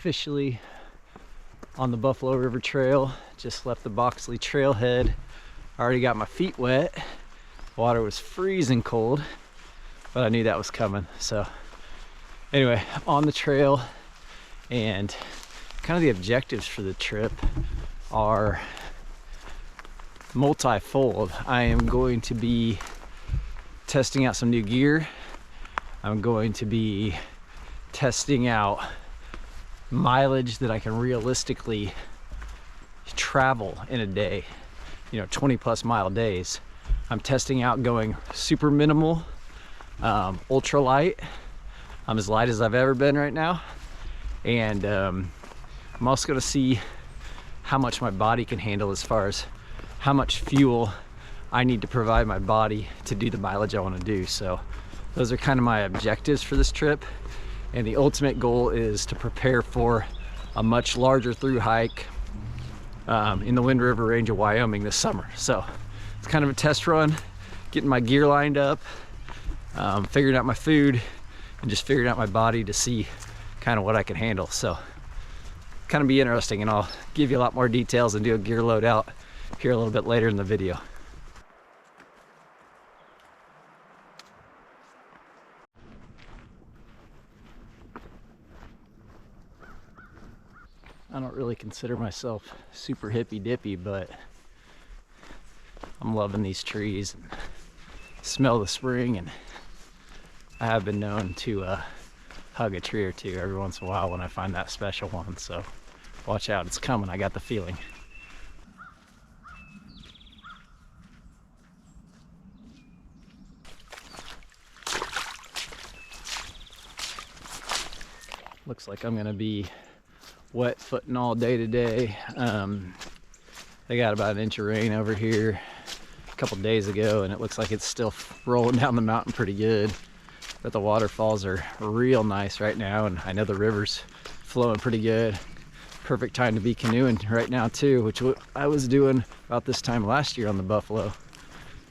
officially on the Buffalo River Trail. Just left the Boxley Trailhead. Already got my feet wet. Water was freezing cold, but I knew that was coming. So anyway, on the trail, and kind of the objectives for the trip are multifold. I am going to be testing out some new gear. I'm going to be testing out mileage that I can realistically travel in a day, 20 plus mile days. I'm testing out going super minimal, ultralight. I'm as light as I've ever been right now. And I'm also gonna see how much my body can handle as far as how much fuel I need to provide my body to do the mileage I want to do. So those are kind of my objectives for this trip. And the ultimate goal is to prepare for a much larger through hike in the Wind River Range of Wyoming this summer. So it's kind of a test run, getting my gear lined up, figuring out my food, and just figuring out my body to see kind of what I can handle. So kind of be interesting, and I'll give you a lot more details and do a gear load out here a little bit later in the video. I don't really consider myself super hippy dippy, but I'm loving these trees and smell the spring, and I have been known to hug a tree or two every once in a while when I find that special one. So watch out, it's coming. I got the feeling. Looks like I'm gonna be wet footing all day today. They got about an inch of rain over here a couple days ago, and it looks like it's still rolling down the mountain pretty good. But the waterfalls are real nice right now, and I know the river's flowing pretty good. Perfect time to be canoeing right now too, which I was doing about this time last year on the Buffalo.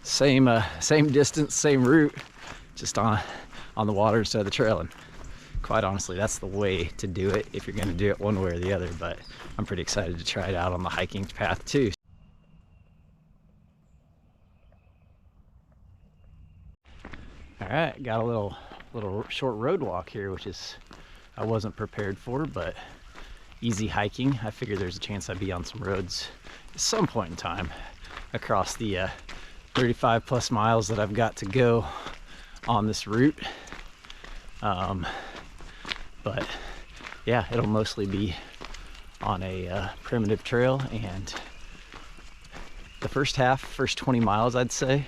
Same distance, same route, just on the water instead of the trail. And quite honestly, that's the way to do it if you're going to do it one way or the other. But I'm pretty excited to try it out on the hiking path too. All right, got a little short road walk here, which is I wasn't prepared for, but easy hiking. I figured there's a chance I'd be on some roads at some point in time across the 35 plus miles that I've got to go on this route. But yeah, it'll mostly be on a primitive trail, and the first 20 miles I'd say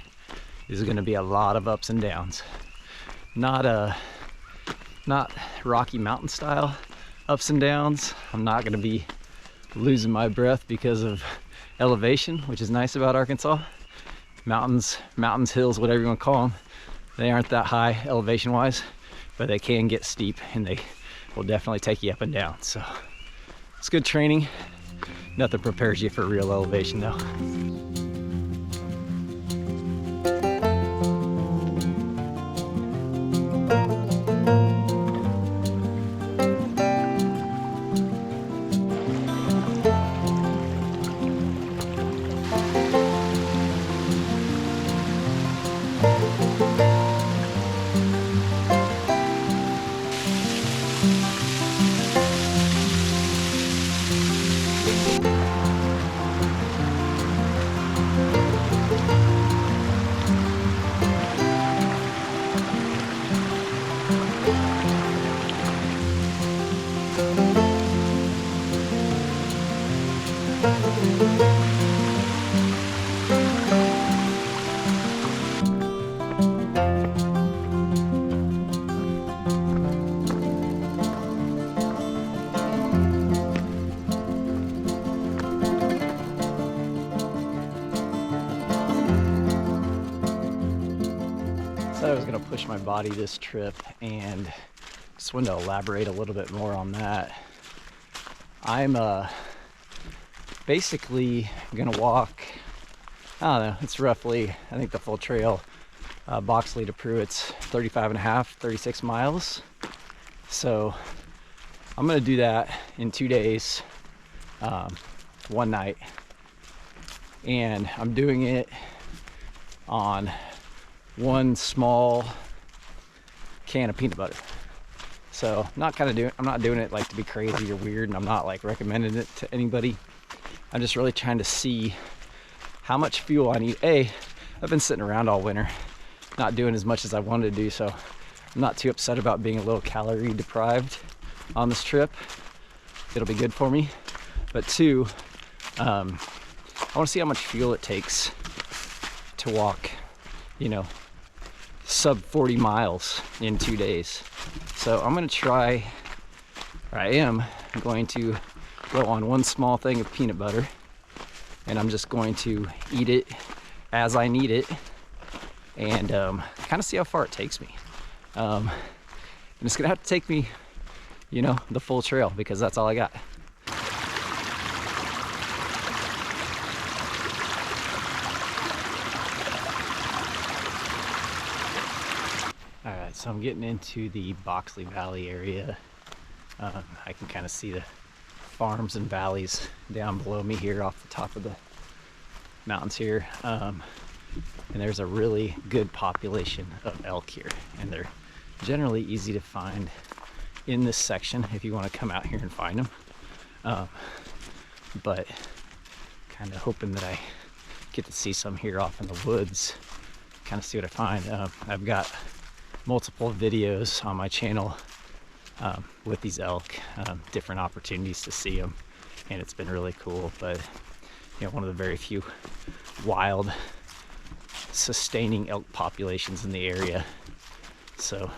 is going to be a lot of ups and downs. Not Rocky Mountain style ups and downs. I'm not going to be losing my breath because of elevation, which is nice about Arkansas. Mountains, hills, whatever you want to call them, they aren't that high elevation wise, but they can get steep, and they will definitely take you up and down. So it's good training. Nothing prepares you for real elevation though. I was going to push my body this trip, and just wanted to elaborate a little bit more on that. I'm basically going to walk, I don't know, it's roughly, I think the full trail, Boxley to Pruitt's 35 and a half, 36 miles. So I'm gonna do that in 2 days, one night, and I'm doing it on one small can of peanut butter. So I'm not doing it like to be crazy or weird, and I'm not like recommending it to anybody. I'm just really trying to see how much fuel I need. I've been sitting around all winter, not doing as much as I wanted to do, so I'm not too upset about being a little calorie deprived on this trip. It'll be good for me. But two, I want to see how much fuel it takes to walk, you know, sub 40 miles in 2 days. So I'm going to try, or I am going to go on one small thing of peanut butter, and I'm just going to eat it as I need it, and kind of see how far it takes me. And it's gonna have to take me, you know, the full trail, because that's all I got. All right, so I'm getting into the Boxley Valley area. I can kind of see the farms and valleys down below me here off the top of the mountains here. And there's a really good population of elk here, and they're generally easy to find in this section if you want to come out here and find them. But kind of hoping that I get to see some here off in the woods, kind of see what I find. I've got multiple videos on my channel with these elk, different opportunities to see them, and it's been really cool. But you know, one of the very few wild sustaining elk populations in the area. So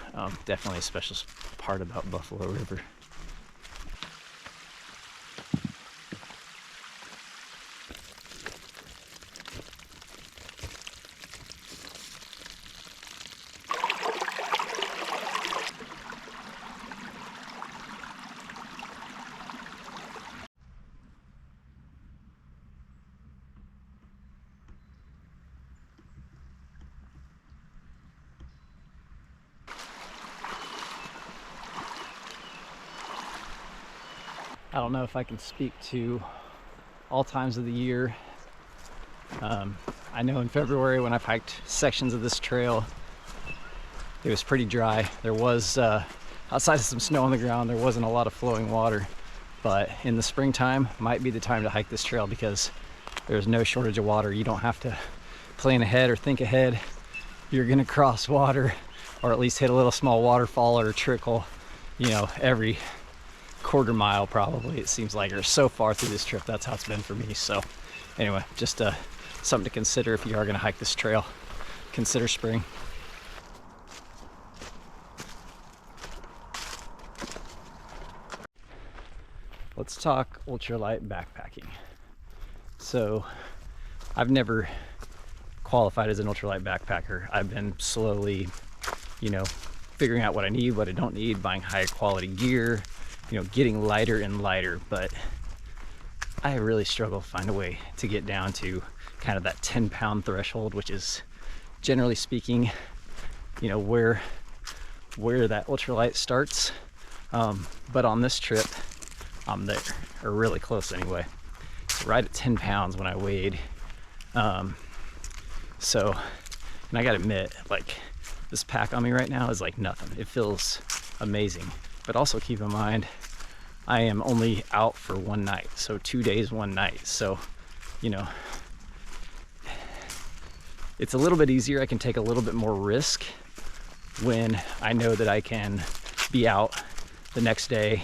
definitely a special part about Buffalo River. I don't know if I can speak to all times of the year. I know in February when I've hiked sections of this trail, it was pretty dry. There was, outside of some snow on the ground, there wasn't a lot of flowing water. But in the springtime might be the time to hike this trail, because there's no shortage of water. You don't have to plan ahead or think ahead. You're gonna cross water, or at least hit a little small waterfall or a trickle, you know, every quarter mile probably, it seems like, or so far through this trip. That's how it's been for me. So anyway, just something to consider if you are going to hike this trail. Consider spring. Let's talk ultralight backpacking. So I've never qualified as an ultralight backpacker. I've been slowly, you know, figuring out what I need, what I don't need, buying higher quality gear, you know, getting lighter and lighter. But I really struggle to find a way to get down to kind of that 10-pound threshold, which is, generally speaking, you know, where that ultralight starts. But on this trip, I'm there, or really close anyway. So right at 10 pounds when I weighed. So, and I gotta admit, like, this pack on me right now is like nothing. It feels amazing. But also keep in mind, I am only out for one night, so 2 days, one night. So, you know, it's a little bit easier. I can take a little bit more risk when I know that I can be out the next day.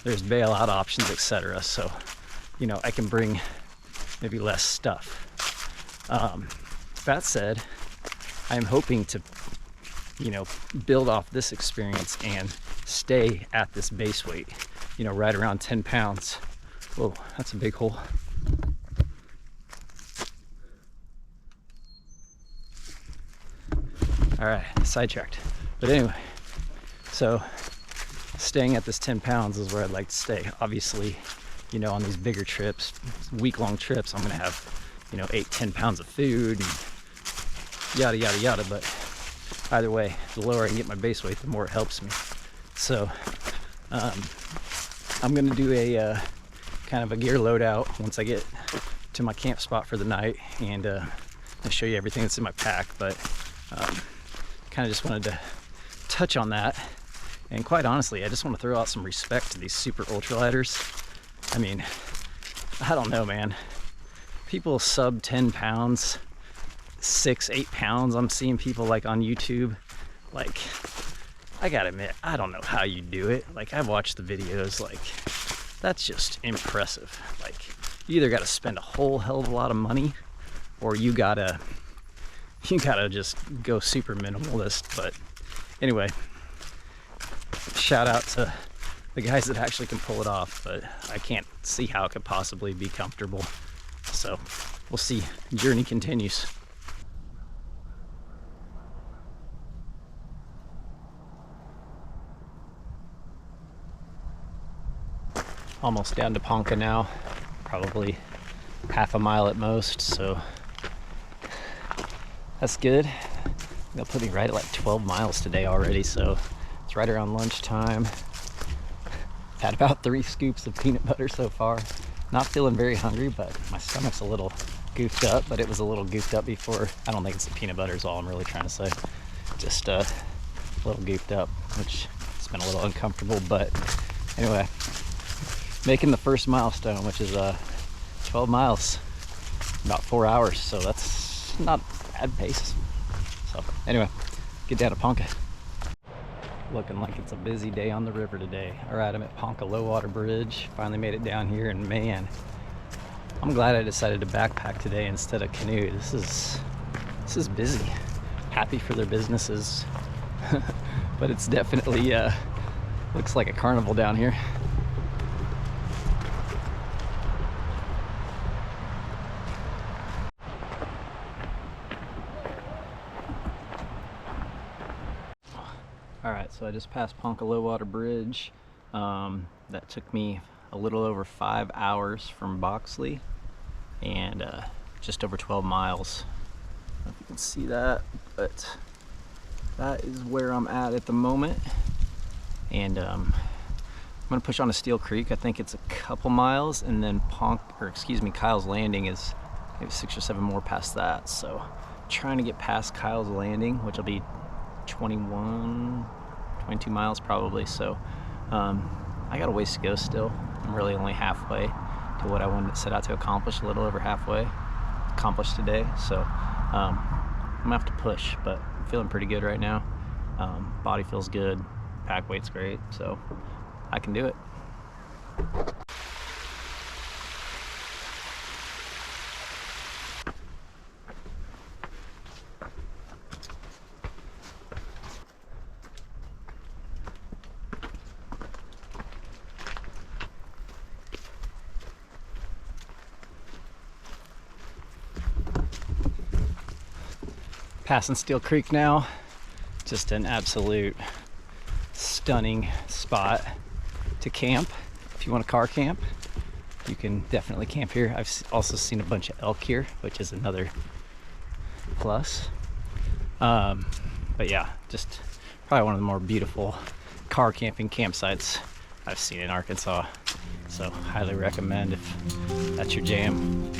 There's bailout options, etc. So, you know, I can bring maybe less stuff. That said, I'm hoping to, you know, build off this experience and stay at this base weight, you know, right around 10 pounds. Whoa, that's a big hole. All right, sidetracked. But anyway, so staying at this 10 pounds is where I'd like to stay. Obviously, you know, on these bigger trips, week-long trips, I'm gonna have, you know, 8-10 pounds of food and yada yada yada. But either way, the lower I can get my base weight, the more it helps me. So I'm gonna do a kind of a gear loadout once I get to my camp spot for the night, and I'll show you everything that's in my pack. But kind of just wanted to touch on that. And quite honestly, I just want to throw out some respect to these super ultralighters. I mean, I don't know, man. People sub 10 pounds, 6-8 pounds. I'm seeing people like on YouTube. Like, I gotta admit, I don't know how you do it. Like, I've watched the videos, like, that's just impressive. Like, you either gotta spend a whole hell of a lot of money, or you gotta just go super minimalist. But anyway, shout out to the guys that actually can pull it off, but I can't see how it could possibly be comfortable. So we'll see. Journey continues. Almost down to Ponca now, probably half a mile at most, so that's good. They'll put me right at like 12 miles today already, so it's right around lunchtime. Had about 3 scoops of peanut butter so far. Not feeling very hungry, but my stomach's a little goofed up, but it was a little goofed up before. I don't think it's the peanut butter is all I'm really trying to say. Just a little goofed up, which has been a little uncomfortable, but anyway. Making the first milestone, which is 12 miles, about 4 hours, so that's not a bad pace. So anyway, get down to Ponca. Looking like it's a busy day on the river today. All right, I'm at Ponca Low Water Bridge. Finally made it down here, and man, I'm glad I decided to backpack today instead of canoe. This is busy. Happy for their businesses, but it's definitely looks like a carnival down here. Alright, so I just passed Ponca Low Water Bridge. That took me a little over 5 hours from Boxley, and just over 12 miles. I don't know if you can see that, but that is where I'm at the moment. And I'm going to push on to Steel Creek. I think it's a couple miles, and then Kyle's Landing is maybe 6 or 7 more past that. So trying to get past Kyle's Landing, which will be 22 miles probably. So I got a ways to go still. I'm really only halfway to what I wanted to set out to accomplish, a little over halfway accomplished today. So I'm gonna have to push, but I'm feeling pretty good right now. Body feels good, pack weight's great, so I can do it. Passing Steel Creek now. Just an absolute stunning spot to camp. If you want a car camp, you can definitely camp here. I've also seen a bunch of elk here, which is another plus. But yeah, just probably one of the more beautiful car camping campsites I've seen in Arkansas. So highly recommend if that's your jam.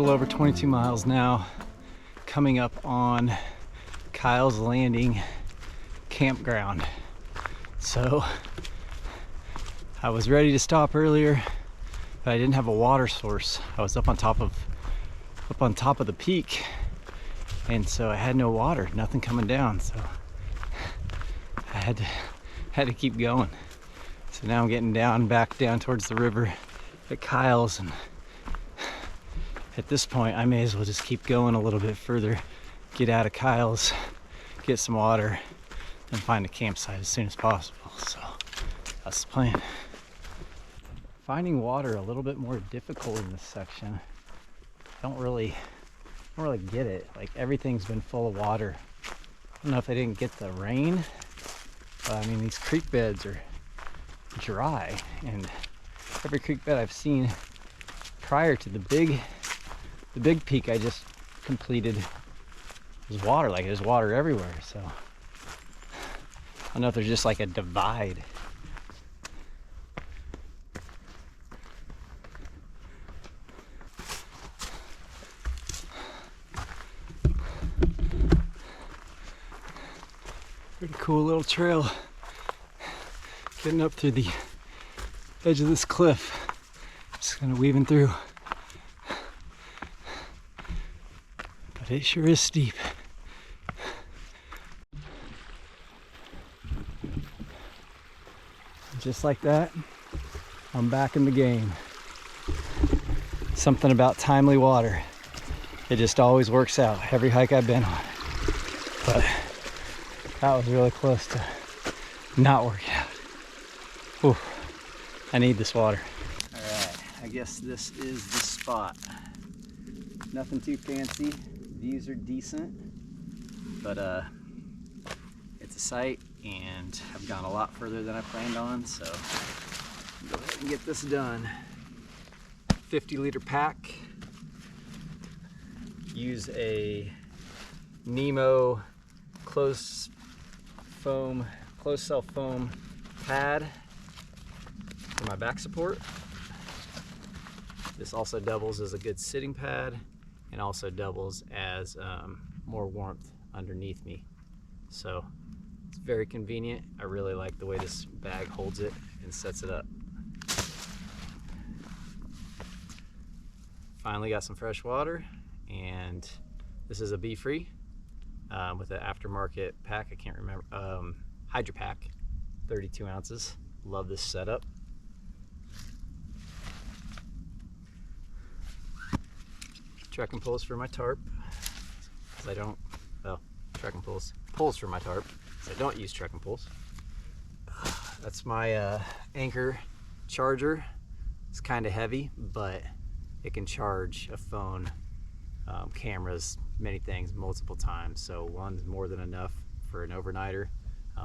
Over 22 miles now, coming up on Kyle's Landing campground. So I was ready to stop earlier, but I didn't have a water source. I was up on top of up on top of the peak, and so I had no water, nothing coming down, so I had to keep going. So now I'm getting back down towards the river at Kyle's, and at this point I may as well just keep going a little bit further, get out of Kyle's, get some water, and find a campsite as soon as possible. So that's the plan. Finding water a little bit more difficult in this section. I don't really get it. Like, everything's been full of water. I don't know if they didn't get the rain, but I mean, these creek beds are dry, and every creek bed I've seen prior to the big peak I just completed was water. Like, there's water everywhere. So I don't know if there's just like a divide. Pretty cool little trail getting up through the edge of this cliff. Just kind of weaving through. But it sure is steep. And just like that, I'm back in the game. Something about timely water. It just always works out every hike I've been on. But that was really close to not working out. Whew. I need this water. All right, I guess this is the spot. Nothing too fancy. Views are decent, but it's a site, and I've gone a lot further than I planned on, so I'll go ahead and get this done. 50-liter pack. Use a Nemo closed cell foam pad for my back support. This also doubles as a good sitting pad, and also doubles as more warmth underneath me. So it's very convenient. I really like the way this bag holds it and sets it up. Finally got some fresh water, and this is a Be-Free with an aftermarket pack. I can't remember, Hydro Pack, 32 ounces. Love this setup. Trekking poles for my tarp, because I don't, well, trekking poles for my tarp, because I don't use trekking poles. That's my Anchor charger. It's kind of heavy, but it can charge a phone, cameras, many things, multiple times. So one's more than enough for an overnighter,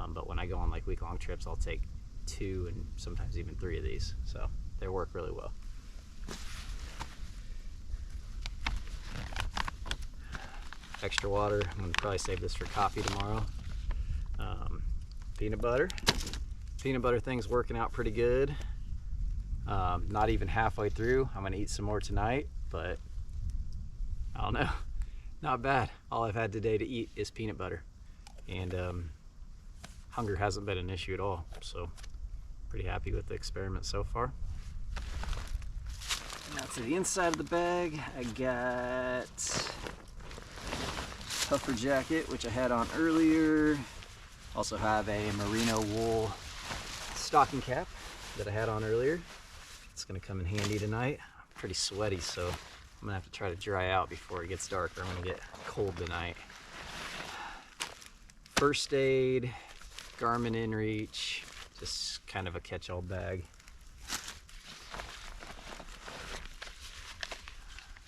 but when I go on like week-long trips, I'll take 2 and sometimes even 3 of these. So they work really well. Extra water. I'm gonna probably save this for coffee tomorrow. Peanut butter. Peanut butter thing's working out pretty good. Not even halfway through. I'm gonna eat some more tonight, but I don't know. Not bad. All I've had today to eat is peanut butter, and hunger hasn't been an issue at all. So pretty happy with the experiment so far. Now to the inside of the bag, I got puffer jacket, which I had on earlier. Also have a merino wool stocking cap that I had on earlier. It's gonna come in handy tonight. I'm pretty sweaty, so I'm gonna have to try to dry out before it gets dark, or I'm gonna get cold tonight. First aid, Garmin InReach, just kind of a catch-all bag.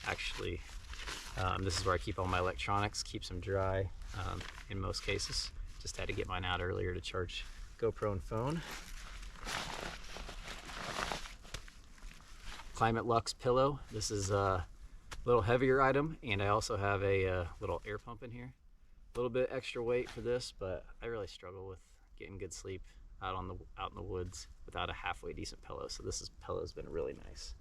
Actually, this is where I keep all my electronics, keeps them dry in most cases. Just had to get mine out earlier to charge GoPro and phone. Climate Luxe pillow. This is a little heavier item, and I also have a little air pump in here. A little bit extra weight for this, but I really struggle with getting good sleep out in the woods without a halfway decent pillow. So this pillow's been really nice.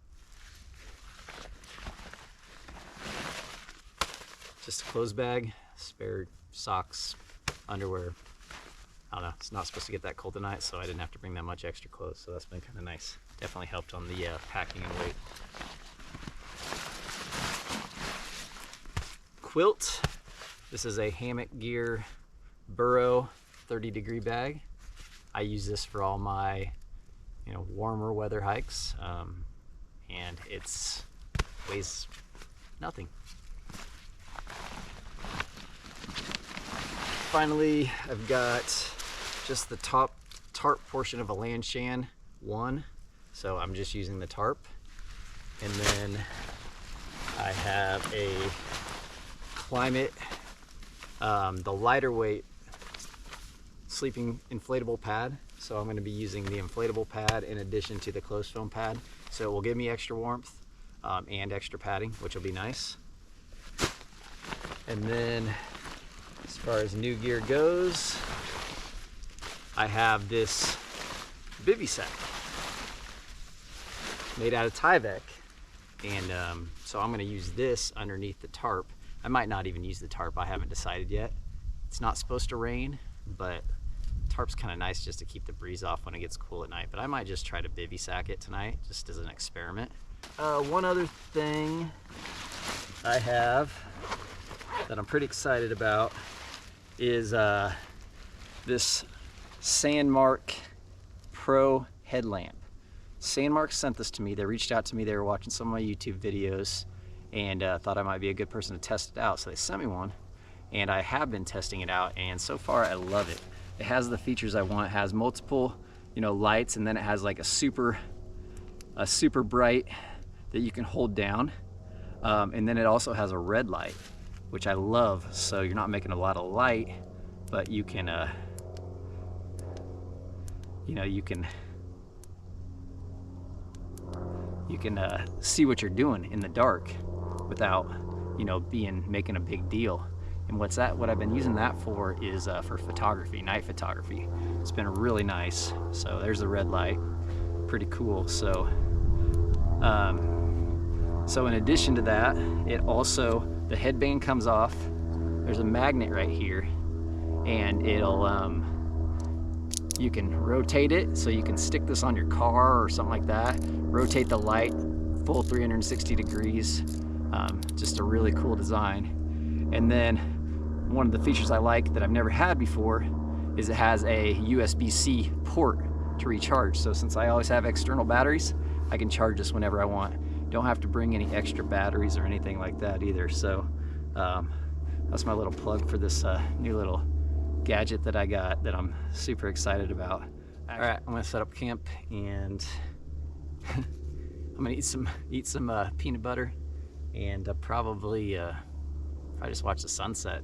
Just a clothes bag, spare socks, underwear. I don't know, it's not supposed to get that cold tonight, so I didn't have to bring that much extra clothes, so that's been kind of nice. Definitely helped on the packing and weight. quilt. This is a hammock gear burrow 30-degree bag. I use this for all my warmer weather hikes, and it's weighs nothing. Finally, I've got just the top tarp portion of a Lanshan 1, so I'm just using the tarp. And then I have a Climate, the lighter weight sleeping inflatable pad. So I'm going to be using the inflatable pad in addition to the closed foam pad. So it will give me extra warmth and extra padding, which will be nice. And then as far as new gear goes, I have this bivy sack made out of Tyvek. And so I'm going to use this underneath the tarp. I might not even use the tarp. I haven't decided yet. It's not supposed to rain, but tarp's kind of nice just to keep the breeze off when it gets cool at night. But I might just try to bivy sack it tonight, just as an experiment. One other thing I have that I'm pretty excited about is this Sandmarc Pro Headlamp. Sandmarc sent this to me. They reached out to me. They were watching some of my YouTube videos and thought I might be a good person to test it out. So they sent me one, and I have been testing it out, and so far I love it. It has the features I want. It has multiple, lights, and then it has like a super bright that you can hold down. And then it also has a red light, which I love. So you're not making a lot of light, but you can, you can see what you're doing in the dark without, making a big deal. And what I've been using that for is for photography, night photography. It's been really nice. So there's the red light, pretty cool. So, so in addition to that, the headband comes off. There's a magnet right here, and you can rotate it, so you can stick this on your car or something like that. Rotate the light full 360 degrees. Just a really cool design. And then one of the features I like that I've never had before is it has a USB-C port to recharge. So since I always have external batteries, I can charge this whenever I want. Don't have to bring any extra batteries or anything like that either. So that's my little plug for this new little gadget that I got that I'm super excited about. All right, I'm gonna set up camp, and I'm gonna eat some peanut butter, and probably just watch the sunset.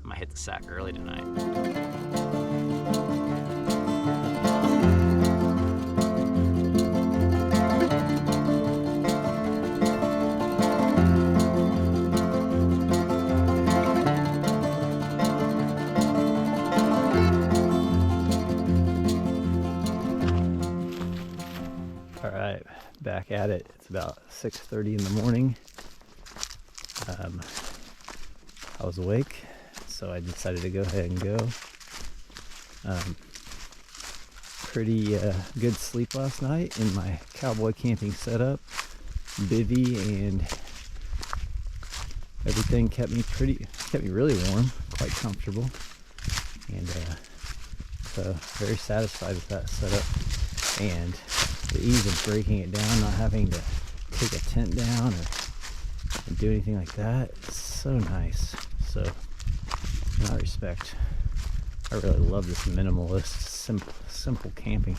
I might hit the sack early tonight. All right, back at it. It's about 6:30 in the morning. I was awake, so I decided to go ahead and go. Pretty good sleep last night in my cowboy camping setup. Bivy and everything kept me really warm, quite comfortable, and so very satisfied with that setup. And the ease of breaking it down, not having to take a tent down or do anything like that, it's so nice. So in that respect, I really love this minimalist, simple camping.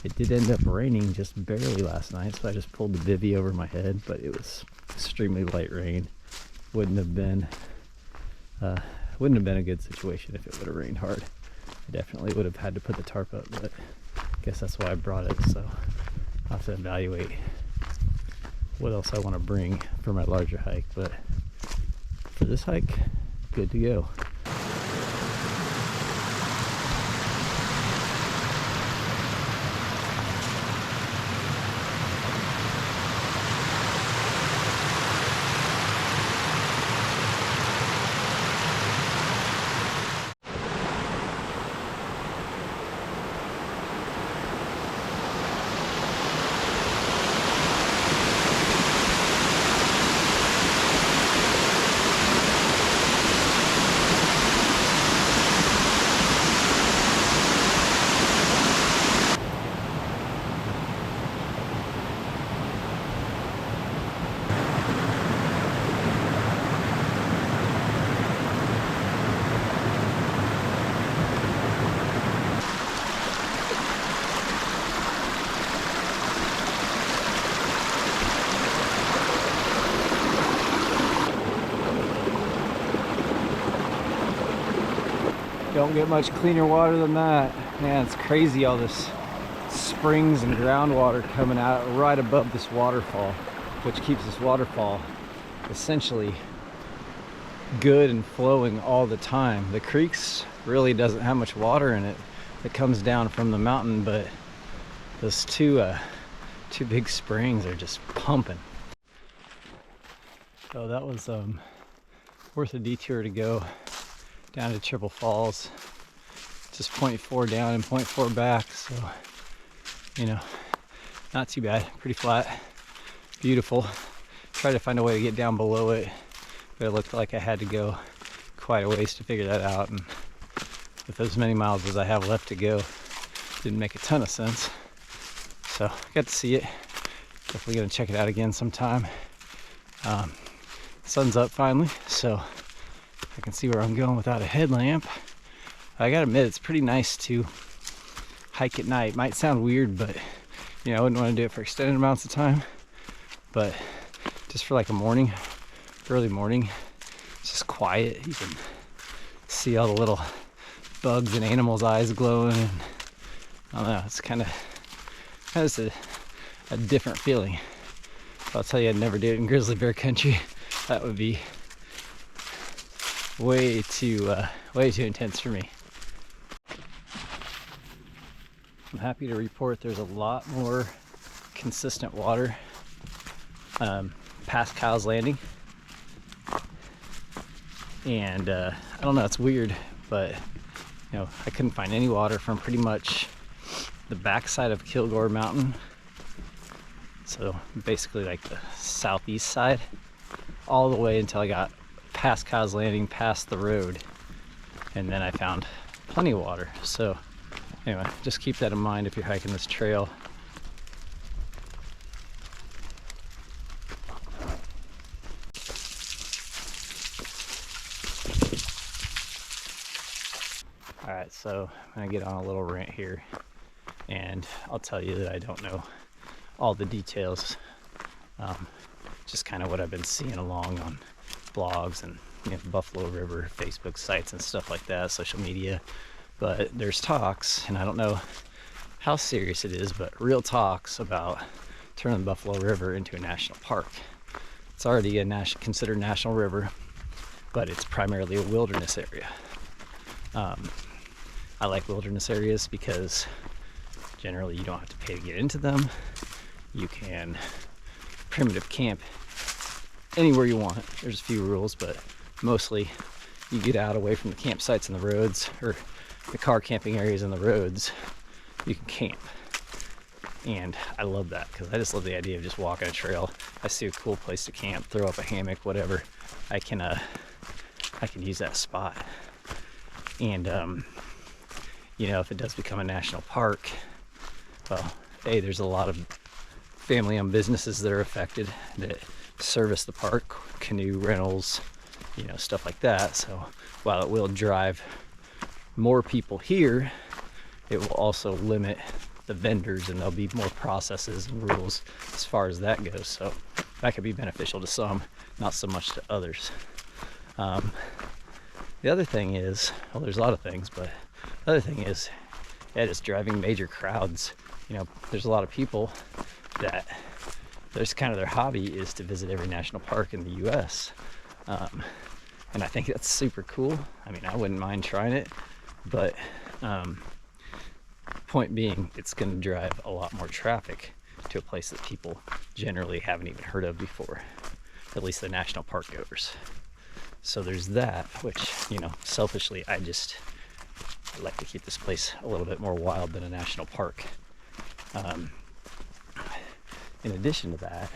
It did end up raining just barely last night, so I just pulled the bivy over my head, but it was extremely light rain. Wouldn't have been a good situation if it would have rained hard. I definitely would have had to put the tarp up, but I guess that's why I brought it. So I'll have to evaluate what else I want to bring for my larger hike, but for this hike, good to go. Don't get much cleaner water than that. Man, it's crazy all this springs and groundwater coming out right above this waterfall, which keeps this waterfall essentially good and flowing all the time. The creeks really doesn't have much water in it. It comes down from the mountain, but those two big springs are just pumping. So that was worth a detour to go down to Triple Falls. Just 0.4 down and 0.4 back, so you know, not too bad. Pretty flat, beautiful. Tried to find a way to get down below it, but it looked like I had to go quite a ways to figure that out, and with as many miles as I have left to go, didn't make a ton of sense. So got to see it. Definitely gonna check it out again sometime. Sun's up finally, so I can see where I'm going without a headlamp. I gotta admit, it's pretty nice to hike at night. Might sound weird, but you know, I wouldn't want to do it for extended amounts of time, but just for like a morning, early morning, it's just quiet. You can see all the little bugs and animals' eyes glowing, and I don't know, it's kind of has a different feeling. If I'll tell you I'd never do it in grizzly bear country, that would be way too intense for me. I'm happy to report there's a lot more consistent water past Kyle's Landing, and I don't know, it's weird, but you know, I couldn't find any water from pretty much the backside of Kilgore Mountain, so basically like the southeast side, all the way until I got past Kyle's Landing, past the road, and then I found plenty of water. So anyway, just keep that in mind if you're hiking this trail. All right, so I'm gonna get on a little rant here, and I'll tell you that I don't know all the details, just kind of what I've been seeing along on blogs and, you know, Buffalo River Facebook sites and stuff like that, social media. But there's talks, and I don't know how serious it is, but real talks about turning the Buffalo River into a national park. It's already a considered national river, but it's primarily a wilderness area. I like wilderness areas because generally you don't have to pay to get into them. You can primitive camp anywhere you want. There's a few rules, but mostly you get out away from the campsites and the roads, or the car camping areas and the roads. You can camp, and I love that because I just love the idea of just walking a trail. I see a cool place to camp, throw up a hammock, whatever. I can use that spot. And you know, if it does become a national park, well, hey, there's a lot of family-owned businesses that are affected that service the park, canoe rentals, you know, stuff like that. So while it will drive more people here, it will also limit the vendors, and there'll be more processes and rules as far as that goes. So that could be beneficial to some, not so much to others. The other thing is, well, there's a lot of things, but the other thing is, yeah, just driving major crowds. You know, there's a lot of people that there's kind of their hobby is to visit every national park in the U.S. And I think that's super cool. I mean, I wouldn't mind trying it, but point being, it's going to drive a lot more traffic to a place that people generally haven't even heard of before, at least the national park goers. So there's that, which, you know, selfishly, I'd like to keep this place a little bit more wild than a national park. In addition to that,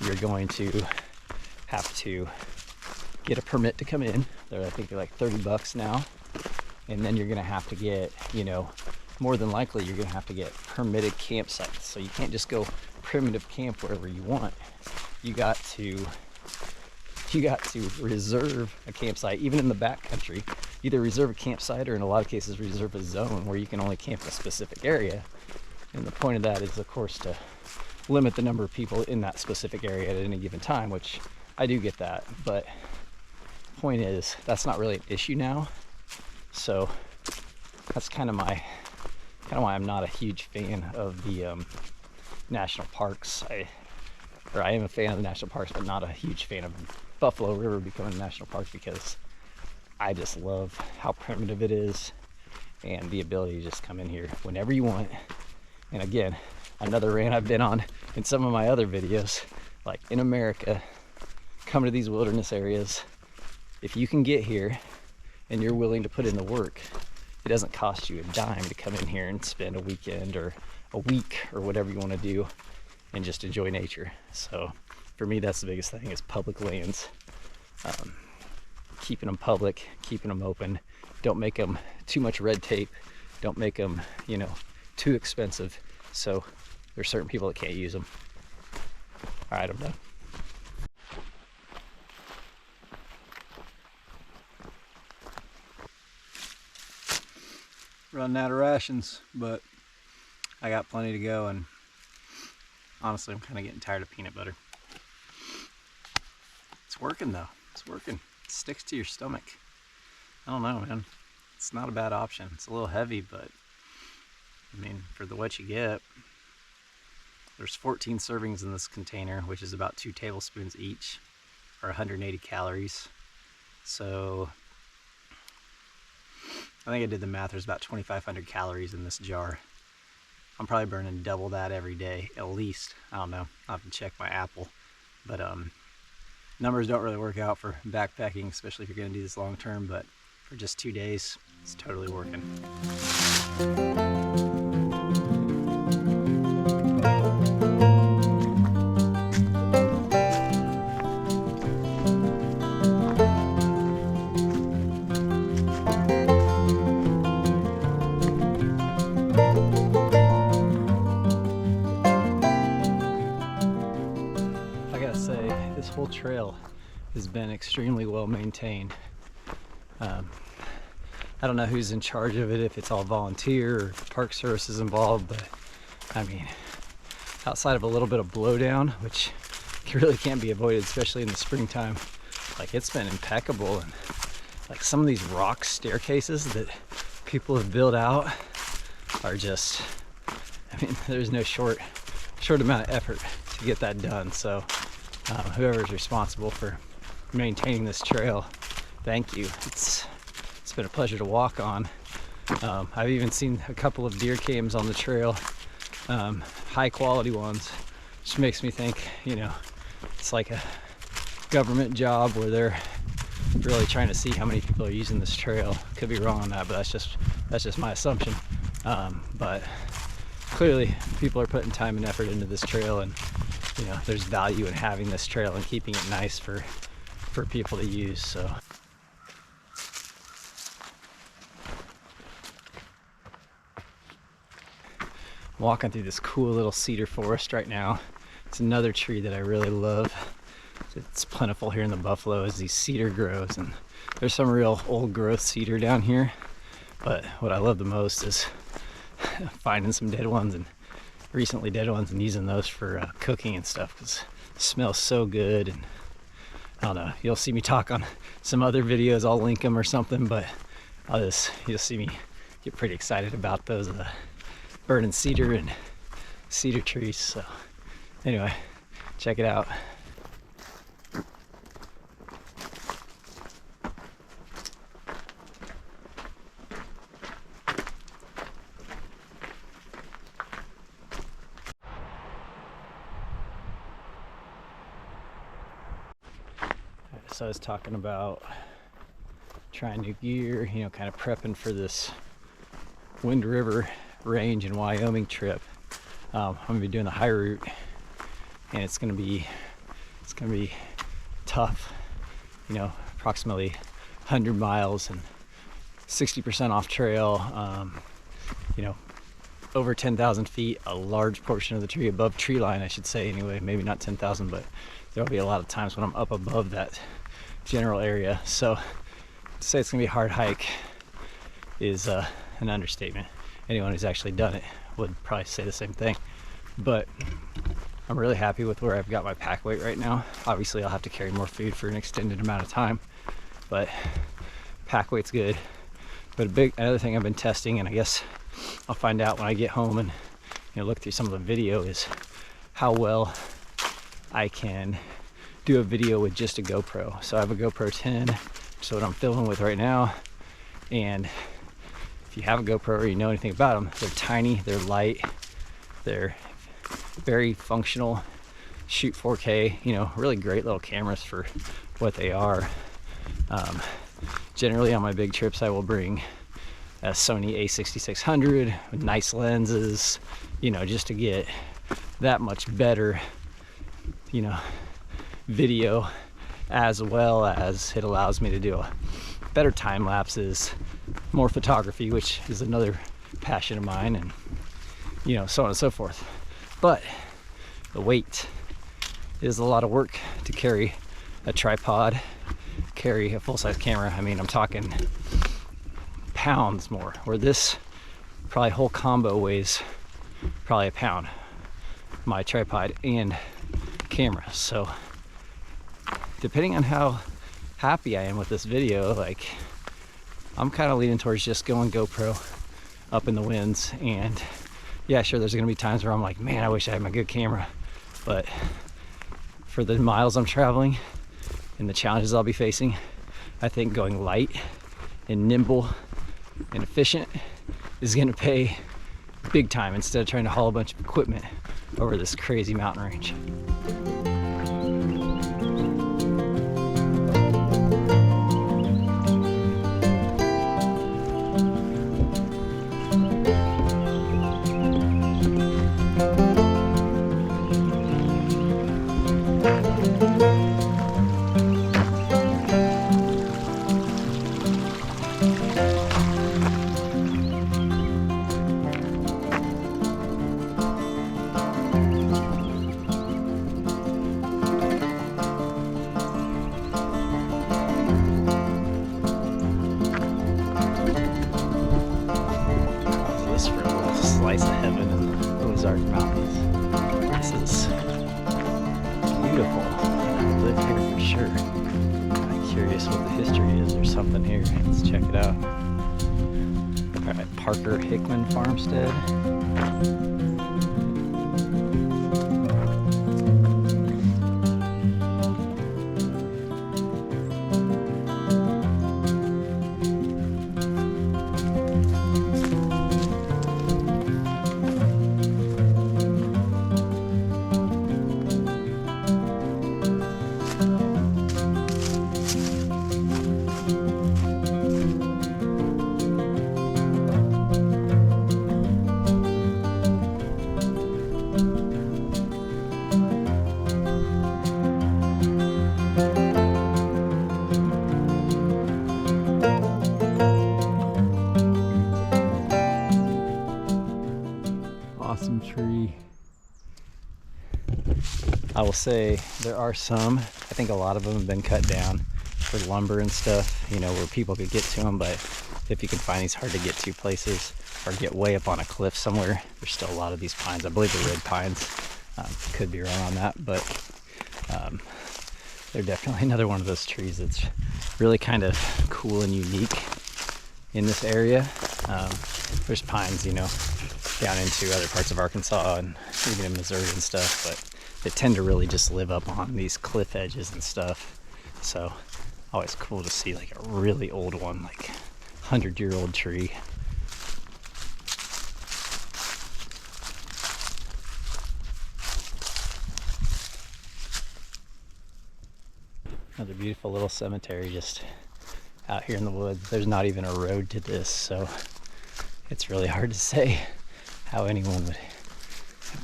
you're going to have to get a permit to come in. I think they're like $30 now. And then you're going to have to get, you know, more than likely you're going to have to get permitted campsites. So you can't just go primitive camp wherever you want. You got to reserve a campsite, even in the backcountry. Either reserve a campsite, or in a lot of cases reserve a zone where you can only camp in a specific area. And the point of that is, of course, to limit the number of people in that specific area at any given time, which I do get that. But point is, that's not really an issue now. So that's kind of why I'm not a huge fan of the national parks. I am a fan of the national parks, but not a huge fan of Buffalo River becoming a national park, because I just love how primitive it is and the ability to just come in here whenever you want. And again, another rant I've been on in some of my other videos, like in America, come to these wilderness areas. If you can get here and you're willing to put in the work, it doesn't cost you a dime to come in here and spend a weekend or a week or whatever you want to do and just enjoy nature. So for me, that's the biggest thing, is public lands. Keeping them public, keeping them open. Don't make them too much red tape. Don't make them, you know, too expensive. So there's certain people that can't use them. All right, I'm done. Running out of rations, but I got plenty to go, and honestly, I'm kind of getting tired of peanut butter. It's working though. It's working. It sticks to your stomach. I don't know, man. It's not a bad option. It's a little heavy, but I mean, for what you get, there's 14 servings in this container, which is about 2 tablespoons each, or 180 calories. So I think I did the math. There's about 2,500 calories in this jar. I'm probably burning double that every day, at least. I don't know. I'll have to check my Apple. But numbers don't really work out for backpacking, especially if you're going to do this long term. But for just 2 days, it's totally working. This whole trail has been extremely well maintained. I don't know who's in charge of it, if it's all volunteer or if Park Service is involved, but I mean, outside of a little bit of blowdown, which really can't be avoided, especially in the springtime, like, it's been impeccable. And like, some of these rock staircases that people have built out are just, I mean, there's no short amount of effort to get that done. So whoever's responsible for maintaining this trail, thank you. It's been a pleasure to walk on. I've even seen a couple of deer cams on the trail, high quality ones, which makes me think, you know, it's like a government job where they're really trying to see how many people are using this trail. Could be wrong on that, but that's just my assumption. But clearly people are putting time and effort into this trail, and you know, there's value in having this trail and keeping it nice for people to use. So I'm walking through this cool little cedar forest right now. It's another tree that I really love. It's plentiful here in the Buffalo as these cedar grows, and there's some real old growth cedar down here, but what I love the most is finding some dead ones, and recently dead ones, and using those for cooking and stuff, because it smells so good. And I don't know, you'll see me talk on some other videos, I'll link them or something, but you'll see me get pretty excited about those burning cedar and cedar trees. So anyway, check it out. So I was talking about trying new gear, you know, kind of prepping for this Wind River Range in Wyoming trip. I'm gonna be doing the high route, and it's gonna be tough. You know, approximately 100 miles and 60% off trail. You know, over 10,000 feet, a large portion of the tree above tree line, I should say. Anyway, maybe not 10,000, but there'll be a lot of times when I'm up above that general area. So to say it's gonna be a hard hike is an understatement. Anyone who's actually done it would probably say the same thing. But I'm really happy with where I've got my pack weight right now. Obviously I'll have to carry more food for an extended amount of time, but pack weight's good. But another thing I've been testing, and I guess I'll find out when I get home and look through some of the video, is how well I can do a video with just a GoPro. So I have a GoPro 10, which is what I'm filming with right now. And if you have a GoPro or you know anything about them, they're tiny, they're light, they're very functional, shoot 4K, really great little cameras for what they are. Generally on my big trips I will bring a Sony a6600 with nice lenses, just to get that much better, video, as well as it allows me to do better time lapses, more photography, which is another passion of mine, and so on and so forth. But the weight is a lot of work to carry a tripod, carry a full-size camera. I mean, I'm talking pounds more, where this probably whole combo weighs probably a pound, my tripod and camera. So depending on how happy I am with this video, like, I'm kind of leaning towards just going GoPro up in the winds. And yeah, sure, there's gonna be times where I'm like, man, I wish I had my good camera, but for the miles I'm traveling and the challenges I'll be facing, I think going light and nimble and efficient is gonna pay big time, instead of trying to haul a bunch of equipment over this crazy mountain range. Slice of heaven in the Ozark Mountains. This is beautiful. I live here for sure. I'm curious what the history is. There's something here. Let's check it out. Alright, Parker-Hickman Farmstead. Awesome tree. I will say there are some, I think a lot of them have been cut down for lumber and stuff, where people could get to them. But if you can find these hard to get to places or get way up on a cliff somewhere, there's still a lot of these pines. I believe they're red pines. Could be wrong on that, but they're definitely another one of those trees that's really kind of cool and unique in this area. There's pines, down into other parts of Arkansas and even in Missouri and stuff, but they tend to really just live up on these cliff edges and stuff. So always cool to see like a really old one, like 100-year-old tree. Another beautiful little cemetery just out here in the woods. There's not even a road to this, so it's really hard to say how anyone would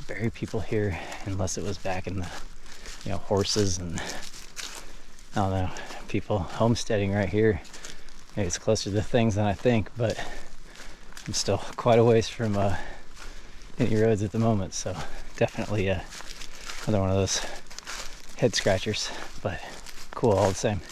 bury people here unless it was back in the horses and I don't know, people homesteading right here. Maybe it's closer to things than I think, but I'm still quite a ways from any roads at the moment, so definitely another one of those head scratchers, but cool all the same.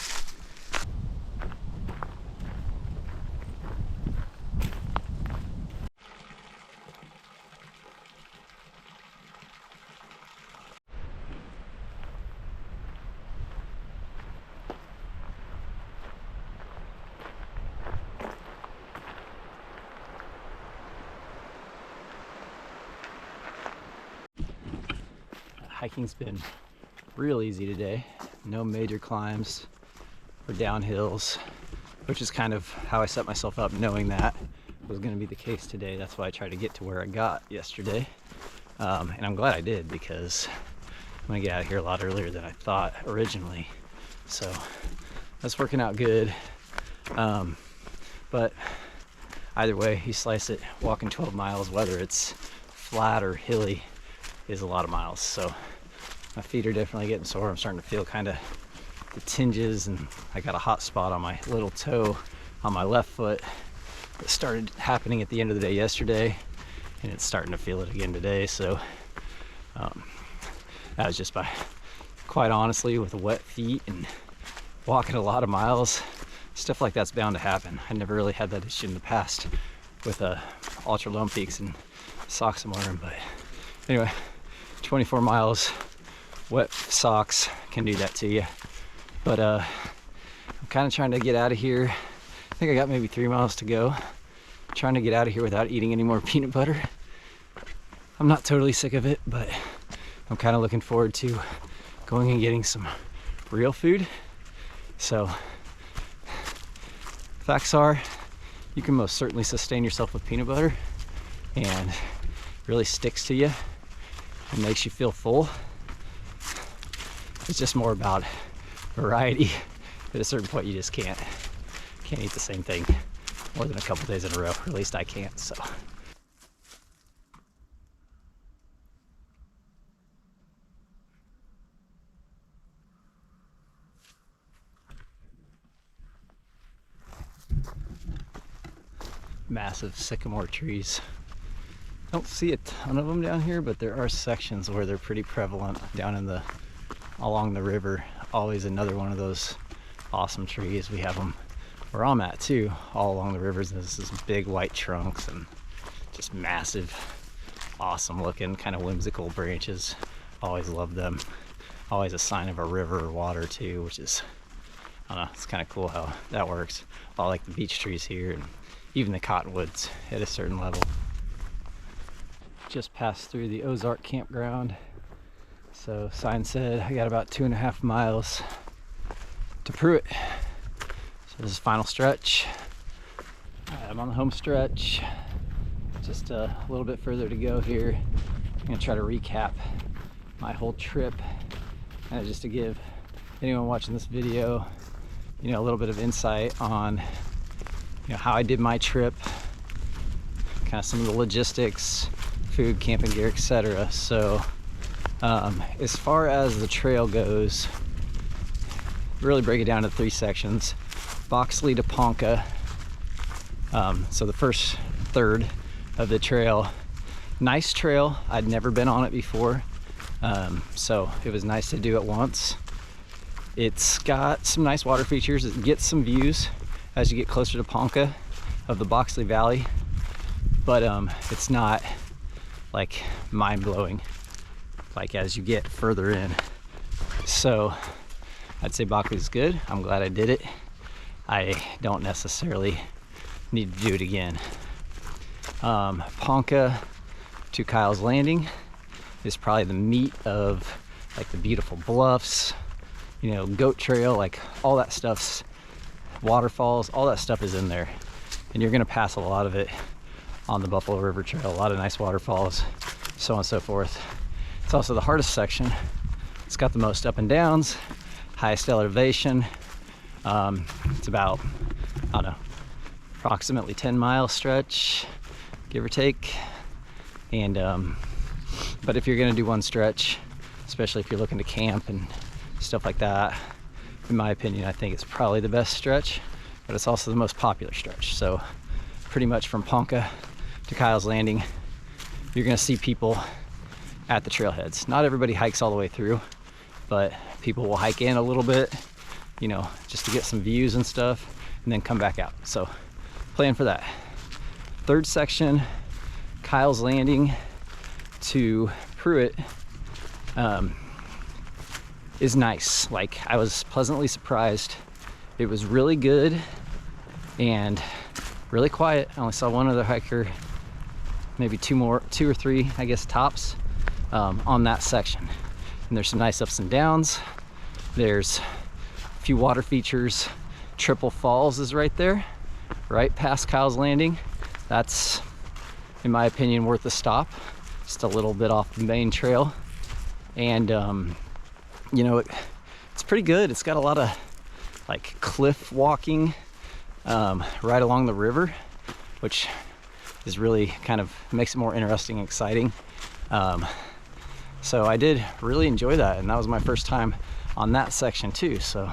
hiking's been real easy today. No major climbs or downhills, which is kind of how I set myself up, knowing that was going to be the case today. That's why I tried to get to where I got yesterday. And I'm glad I did, because I'm going to get out of here a lot earlier than I thought originally. So that's working out good. But either way, you slice it, walking 12 miles, whether it's flat or hilly, is a lot of miles. So my feet are definitely getting sore. I'm starting to feel kind of the tinges, and I got a hot spot on my little toe on my left foot. It started happening at the end of the day yesterday, and it's starting to feel it again today. So that was just by, quite honestly, with wet feet and walking a lot of miles, stuff like that's bound to happen. I never really had that issue in the past with Ultralight Peaks and socks I'm wearing. But anyway, 24 miles, wet socks can do that to you. But I'm kind of trying to get out of here. I think I got maybe 3 miles to go. Trying to get out of here without eating any more peanut butter. I'm not totally sick of it, but I'm kind of looking forward to going and getting some real food. So facts are, you can most certainly sustain yourself with peanut butter, and it really sticks to you and makes you feel full. It's just more about variety. At a certain point, you just can't eat the same thing more than a couple days in a row, or at least I can't. So massive sycamore trees. Don't see a ton of them down here, but there are sections where they're pretty prevalent down in along the river. Always another one of those awesome trees. We have them where I'm at too, all along the rivers. This is big white trunks and just massive, awesome looking, kind of whimsical branches. Always love them. Always a sign of a river or water too, which is, I don't know, it's kind of cool how that works. I like the beech trees here, and even the cottonwoods at a certain level. Just passed through the Ozark Campground. So sign said I got about 2.5 miles to Pruitt. So this is final stretch. I'm on the home stretch. Just a little bit further to go here. I'm gonna try to recap my whole trip, and just to give anyone watching this video, a little bit of insight on how I did my trip, kind of some of the logistics, food, camping gear, etc. So as far as the trail goes, really break it down to 3 sections. Boxley to Ponca. So the first third of the trail, nice trail. I'd never been on it before, so it was nice to do it once. It's got some nice water features. It gets some views as you get closer to Ponca of the Boxley Valley, but it's not like mind-blowing like as you get further in. So I'd say Boxley's good. I'm glad I did it. I don't necessarily need to do it again. Ponca to Kyle's Landing is probably the meat of like the beautiful bluffs, goat trail, like all that stuff's, waterfalls, all that stuff is in there. And you're gonna pass a lot of it on the Buffalo River Trail, a lot of nice waterfalls, so on and so forth. It's also the hardest section. It's got the most up and downs, highest elevation. It's about, I don't know, approximately 10-mile stretch, give or take. And but if you're gonna do one stretch, especially if you're looking to camp and stuff like that, in my opinion, I think it's probably the best stretch, but it's also the most popular stretch. So pretty much from Ponca to Kyle's Landing, you're gonna see people at the trailheads. Not everybody hikes all the way through, but people will hike in a little bit, just to get some views and stuff, and then come back out. So plan for that. Third section, Kyle's Landing to Pruitt, is nice. Like, I was pleasantly surprised. It was really good and really quiet. I only saw one other hiker, maybe two or three, I guess, tops, on that section. and there's some nice ups and downs. There's a few water features. Triple Falls is right there, right past Kyle's Landing. That's, in my opinion, worth a stop. Just a little bit off the main trail. And you know, it's pretty good. It's got a lot of like cliff walking right along the river, which is really kind of makes it more interesting and exciting. So I did really enjoy that, and that was my first time on that section too. So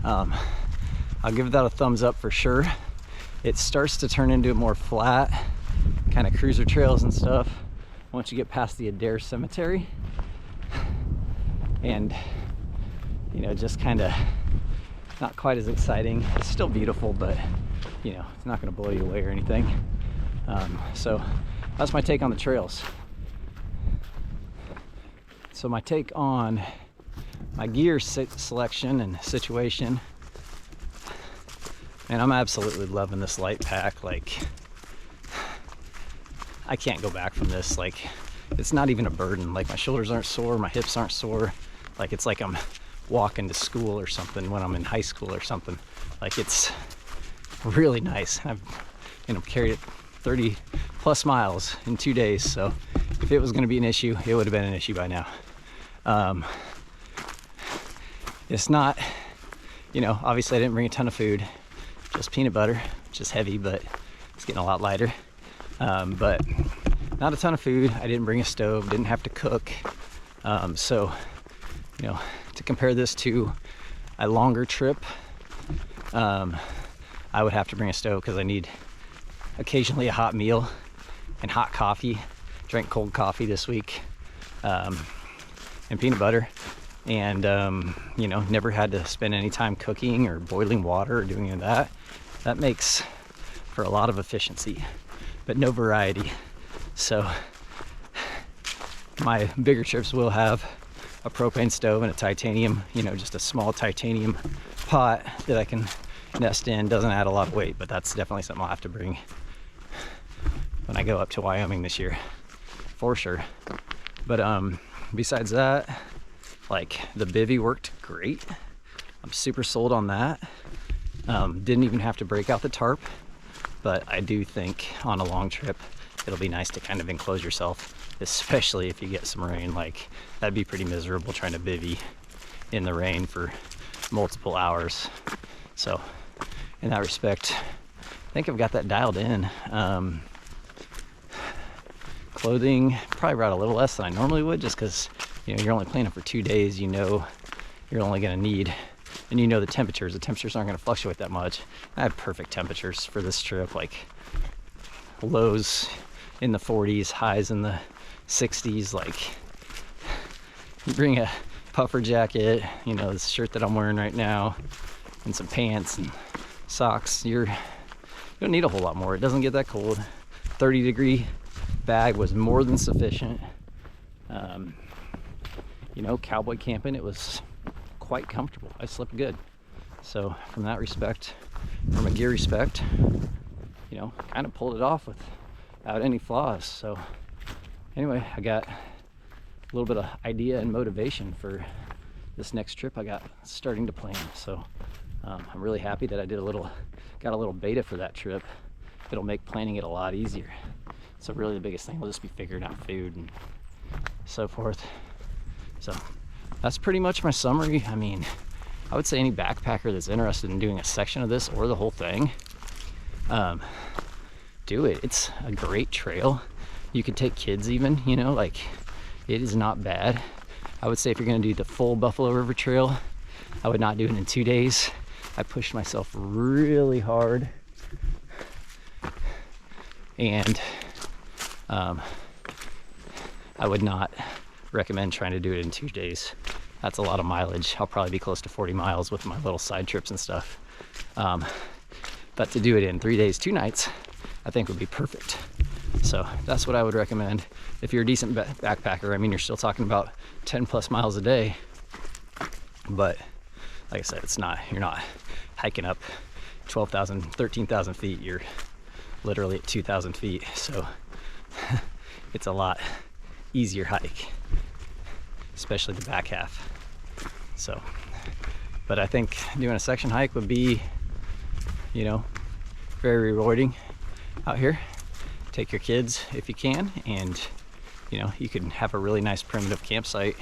I'll give that a thumbs up for sure. It starts to turn into more flat kind of cruiser trails and stuff once you get past the Adair Cemetery, and you know, just kind of not quite as exciting. It's still beautiful, but you know, it's not going to blow you away or anything. So that's my take on the trails. So my take on my gear selection and situation, and I'm absolutely loving this light pack. Like, I can't go back from this. Like, it's not even a burden. Like, my shoulders aren't sore, my hips aren't sore. Like, it's like I'm walking to school or something when I'm in high school or something. Like, it's really nice. I've, you know, carried it 30 plus miles in 2 days. So if it was going to be an issue, it would have been an issue by now. It's not, you know, obviously I didn't bring a ton of food, just peanut butter, which is heavy, but it's getting a lot lighter. But not a ton of food. I didn't bring a stove, didn't have to cook. So, you know, to compare this to a longer trip, I would have to bring a stove because I need occasionally a hot meal and hot coffee. Drank cold coffee this week, and peanut butter, and you know, never had to spend any time cooking or boiling water or doing any of that. That makes for a lot of efficiency, but no variety. So my bigger trips will have a propane stove and a titanium, you know, just a small titanium pot that I can nest in. Doesn't add a lot of weight, but that's definitely something I'll have to bring when I go up to Wyoming this year, for sure. But besides that, like, the bivvy worked great. I'm super sold on that. Didn't even have to break out the tarp, but I do think on a long trip it'll be nice to kind of enclose yourself, especially if you get some rain. Like, that'd be pretty miserable trying to bivvy in the rain for multiple hours. So in that respect, I think I've got that dialed in. Clothing, probably brought a little less than I normally would, just because, you know, you're only planning for 2 days. You know, you're only going to need, and you know, the temperatures aren't going to fluctuate that much. I have perfect temperatures for this trip, like lows in the 40s, highs in the 60s. Like, you bring a puffer jacket, you know, this shirt that I'm wearing right now, and some pants and socks. You don't need a whole lot more. It doesn't get that cold. 30-degree bag was more than sufficient. You know, cowboy camping, it was quite comfortable. I slept good. So from that respect, from a gear respect, you know, kind of pulled it off without any flaws. So anyway, I got a little bit of idea and motivation for this next trip I got starting to plan. So I'm really happy that I got a little beta for that trip. It'll make planning it a lot easier. So really the biggest thing will just be figuring out food and so forth. So that's pretty much my summary. I mean, I would say any backpacker that's interested in doing a section of this or the whole thing, do it. It's a great trail. You could take kids even, you know, like, it is not bad. I would say if you're gonna do the full Buffalo River Trail, I would not do it in 2 days. I pushed myself really hard, and I would not recommend trying to do it in 2 days. That's a lot of mileage. I'll probably be close to 40 miles with my little side trips and stuff. But to do it in 3 days, 2 nights, I think would be perfect. So that's what I would recommend. If you're a decent backpacker, I mean, you're still talking about 10 plus miles a day. But like I said, you're not hiking up 12,000, 13,000 feet. You're literally at 2,000 feet. So it's a lot easier hike. especially the back half. So, but I think doing a section hike would be, you know, very rewarding out here. Take your kids if you can, and you know, you can have a really nice primitive campsite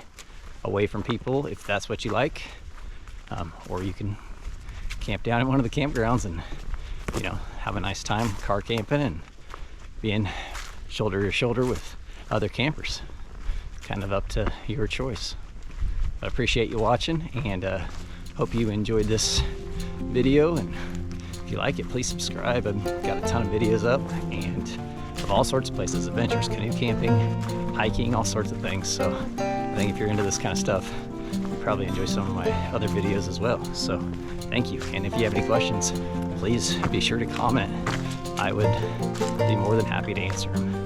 away from people if that's what you like, or you can camp down at one of the campgrounds and, you know, have a nice time car camping and being shoulder to shoulder with other campers. Kind of up to your choice. I appreciate you watching, and hope you enjoyed this video, and if you like it, please subscribe. I've got a ton of videos up, and of all sorts of places, adventures, canoe camping, hiking, all sorts of things. So I think if you're into this kind of stuff, you'll probably enjoy some of my other videos as well. So thank you, and if you have any questions, please be sure to comment. I would be more than happy to answer them.